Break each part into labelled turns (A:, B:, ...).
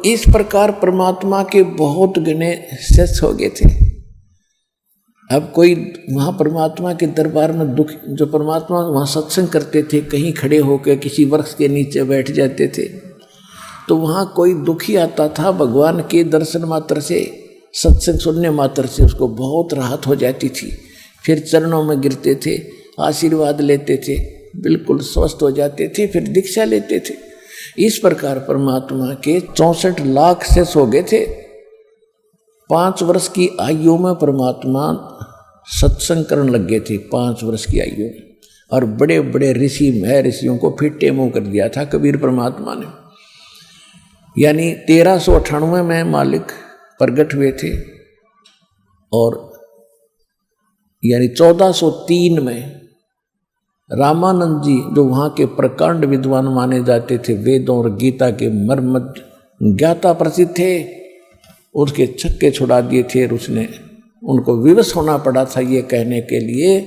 A: इस प्रकार परमात्मा के बहुत घने शिष्य हो गए थे। अब कोई वहाँ परमात्मा के दरबार में दुख, जो परमात्मा वहाँ सत्संग करते थे, कहीं खड़े होकर किसी वृक्ष के नीचे बैठ जाते थे, तो वहाँ कोई दुखी आता था, भगवान के दर्शन मात्र से, सत्संग सुनने मात्र से उसको बहुत राहत हो जाती थी। फिर चरणों में गिरते थे, आशीर्वाद लेते थे, बिल्कुल स्वस्थ हो जाते थे, फिर दीक्षा लेते थे। इस प्रकार परमात्मा के 64 लाख शिष्य हो गए थे। 5 वर्ष की आयु में परमात्मा सत्संग करने लग गए थे, 5 वर्ष की आयु में। और बड़े बड़े ऋषि महर्षियों को फिट्टे मुँह कर दिया था कबीर परमात्मा ने। यानी 1398 में मालिक प्रगट हुए थे और यानी 1403 में रामानंद जी, जो वहाँ के प्रकांड विद्वान माने जाते थे, वेदों और गीता के मर्म ज्ञाता प्रसिद्ध थे, उसके छक्के छुड़ा दिए थे। और उसने उनको विवश होना पड़ा था ये कहने के लिए,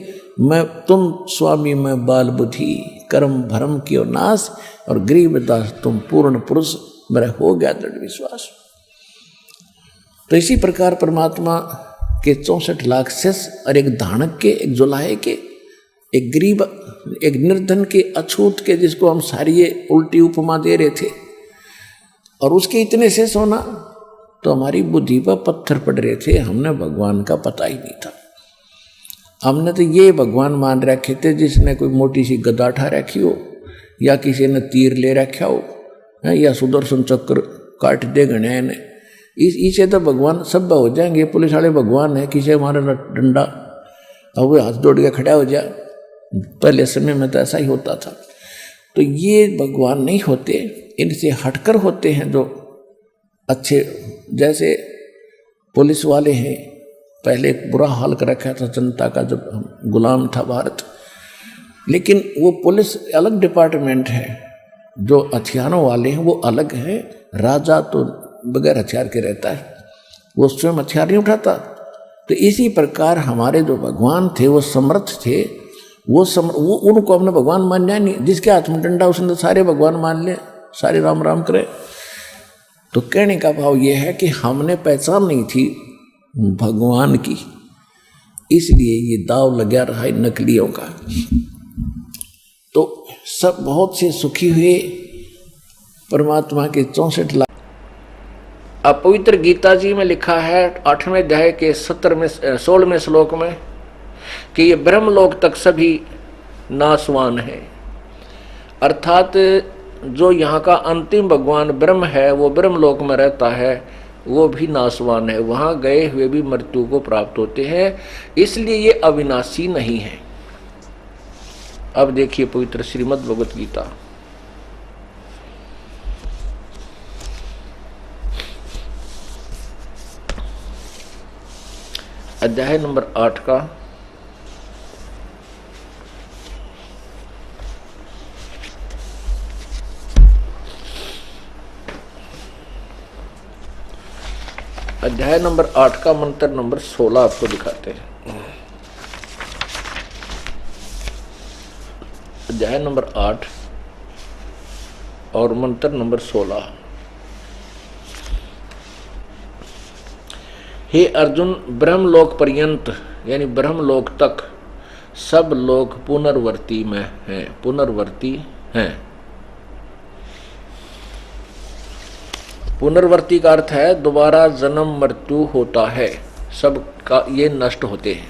A: मैं तुम स्वामी मैं बाल बुद्धि, कर्म भरम कियो नाश, और गरीबदास तुम पूर्ण पुरुष, मेरा हो गया दृढ़ विश्वास। तो इसी प्रकार परमात्मा के 64 लाख शिष्य और एक धानक के, एक जुलाहे के, एक गरीब, एक निर्धन के, अछूत के, जिसको हम सारी ये उल्टी उपमा दे रहे थे, और उसके इतने शेष होना, तो हमारी बुद्धि पर पत्थर पड़ रहे थे। हमने भगवान का पता ही नहीं था। हमने तो ये भगवान मान रखे थे जिसने कोई मोटी सी गदा उठा रखी हो, या किसी ने तीर ले रखा हो, या सुदर्शन चक्र काट दे गणे ने, इसे तो भगवान सब हो जाएंगे, पुलिस वाले भगवान है, किसी हमारा डंडा और वो हाथ जोड़ के खड़ा हो जाए। पहले समय में तो ऐसा ही होता था। तो ये भगवान नहीं होते, इनसे हटकर होते हैं जो अच्छे। जैसे पुलिस वाले हैं, पहले एक बुरा हाल कर रखा था जनता का जब गुलाम था भारत, लेकिन वो पुलिस अलग डिपार्टमेंट है, जो हथियारों वाले हैं वो अलग है। राजा तो बगैर हथियार के रहता है, वो स्वयं हथियार नहीं उठाता। तो इसी प्रकार हमारे जो भगवान थे वो समर्थ थे, वो उनको हमने भगवान मानना नहीं। जिसके हाथ में डंडा उसने सारे भगवान मान ले, सारे राम राम करे। तो कहने का भाव ये है कि हमने पहचान नहीं थी भगवान की, इसलिए ये दाव लगा रहा है नकलियों का। तो सब बहुत से सुखी हुए परमात्मा के 64 लाख। अब पवित्र गीता जी में लिखा है 8वें अध्याय के 16वें श्लोक में कि ये ब्रह्मलोक तक सभी नासवान है। अर्थात जो यहाँ का अंतिम भगवान ब्रह्म है, वो ब्रह्मलोक में रहता है, वो भी नासवान है, वहाँ गए हुए भी मृत्यु को प्राप्त होते हैं, इसलिए ये अविनाशी नहीं है। अब देखिए पवित्र श्रीमद् भगवत गीता अध्याय नंबर 8 का अध्याय नंबर 8 का मंत्र नंबर 16 आपको दिखाते हैं। अध्याय नंबर 8 और मंत्र नंबर 16। हे अर्जुन, ब्रह्मलोक पर्यंत यानी ब्रह्मलोक तक सब लोग पुनर्वर्ती में हैं, पुनर्वर्ती हैं। पुनर्वर्ती का अर्थ है दोबारा जन्म मृत्यु होता है, सब का ये नष्ट होते हैं।